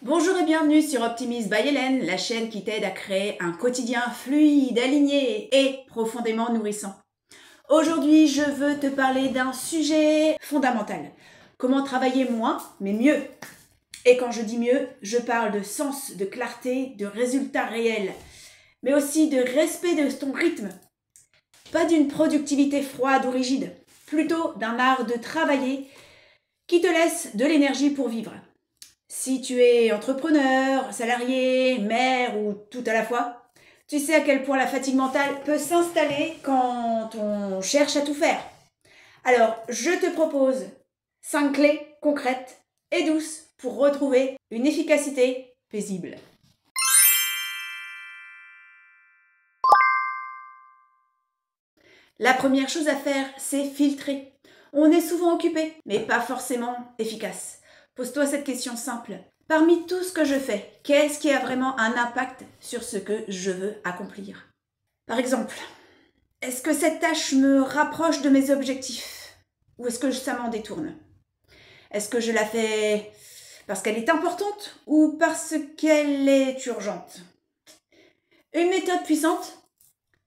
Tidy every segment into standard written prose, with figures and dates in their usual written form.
Bonjour et bienvenue sur Optimise by Hélène, la chaîne qui t'aide à créer un quotidien fluide, aligné et profondément nourrissant. Aujourd'hui, je veux te parler d'un sujet fondamental. Comment travailler moins, mais mieux. Et quand je dis mieux, je parle de sens, de clarté, de résultats réels, mais aussi de respect de ton rythme. Pas d'une productivité froide ou rigide, plutôt d'un art de travailler qui te laisse de l'énergie pour vivre. Si tu es entrepreneur, salarié, mère ou tout à la fois, tu sais à quel point la fatigue mentale peut s'installer quand on cherche à tout faire. Alors, je te propose 5 clés concrètes et douces pour retrouver une efficacité paisible. La première chose à faire, c'est filtrer. On est souvent occupé, mais pas forcément efficace. Pose-toi cette question simple. Parmi tout ce que je fais, qu'est-ce qui a vraiment un impact sur ce que je veux accomplir? Par exemple, est-ce que cette tâche me rapproche de mes objectifs? Ou est-ce que ça m'en détourne? Est-ce que je la fais parce qu'elle est importante ou parce qu'elle est urgente? Une méthode puissante?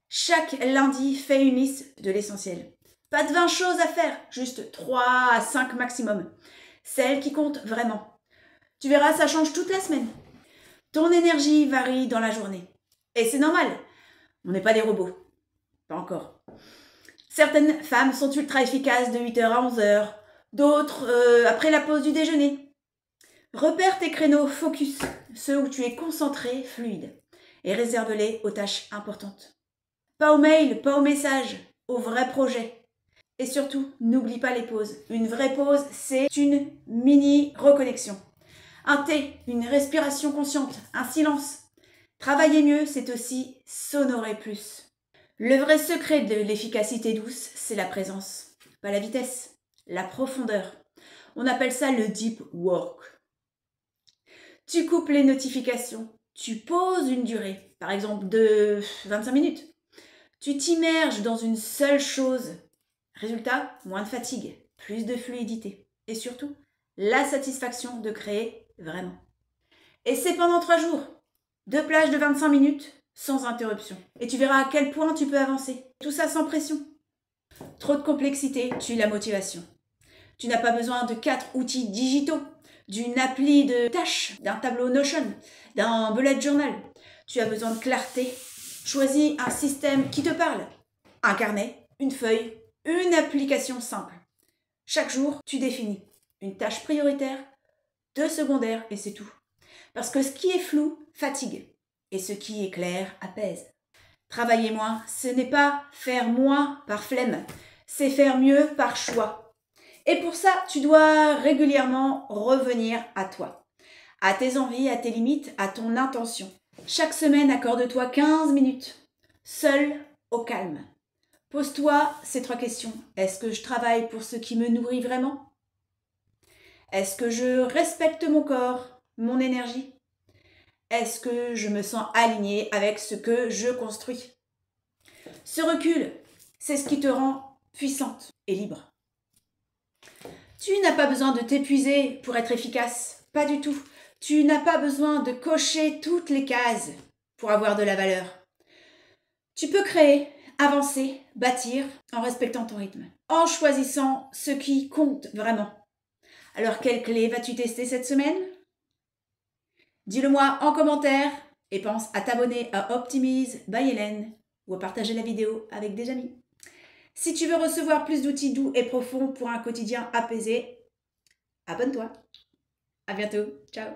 Chaque lundi, fais une liste de l'essentiel. Pas de 20 choses à faire, juste 3 à 5 maximum. Celles qui comptent vraiment. Tu verras, ça change toute la semaine. Ton énergie varie dans la journée. Et c'est normal. On n'est pas des robots. Pas encore. Certaines femmes sont ultra efficaces de 8h à 11h. D'autres après la pause du déjeuner. Repère tes créneaux focus, ceux où tu es concentré, fluide. Et réserve-les aux tâches importantes. Pas aux mails, pas aux messages, aux vrais projets. Et surtout, n'oublie pas les pauses. Une vraie pause, c'est une mini reconnexion. Un thé, une respiration consciente, un silence. Travailler mieux, c'est aussi s'honorer plus. Le vrai secret de l'efficacité douce, c'est la présence. Pas la vitesse, la profondeur. On appelle ça le deep work. Tu coupes les notifications, tu poses une durée, par exemple de 25 minutes. Tu t'immerges dans une seule chose. Résultat, moins de fatigue, plus de fluidité. Et surtout, la satisfaction de créer vraiment. Et c'est pendant 3 jours. 2 plages de 25 minutes, sans interruption. Et tu verras à quel point tu peux avancer. Tout ça sans pression. Trop de complexité tue la motivation. Tu n'as pas besoin de 4 outils digitaux, d'une appli de tâches, d'un tableau Notion, d'un bullet journal. Tu as besoin de clarté. Choisis un système qui te parle. Un carnet, une feuille, une application simple. Chaque jour, tu définis une tâche prioritaire, 2 secondaires et c'est tout. Parce que ce qui est flou fatigue et ce qui est clair apaise. Travailler moins, ce n'est pas faire moins par flemme, c'est faire mieux par choix. Et pour ça, tu dois régulièrement revenir à toi, à tes envies, à tes limites, à ton intention. Chaque semaine, accorde-toi 15 minutes, seul, au calme. Pose-toi ces 3 questions. Est-ce que je travaille pour ce qui me nourrit vraiment? Est-ce que je respecte mon corps, mon énergie? Est-ce que je me sens alignée avec ce que je construis? Ce recul, c'est ce qui te rend puissante et libre. Tu n'as pas besoin de t'épuiser pour être efficace, pas du tout. Tu n'as pas besoin de cocher toutes les cases pour avoir de la valeur. Tu peux créer, avancer, bâtir en respectant ton rythme, en choisissant ce qui compte vraiment. Alors, quelle clé vas-tu tester cette semaine? Dis-le-moi en commentaire et pense à t'abonner à Optimise by Hélène ou à partager la vidéo avec des amis. Si tu veux recevoir plus d'outils doux et profonds pour un quotidien apaisé, abonne-toi. À bientôt. Ciao.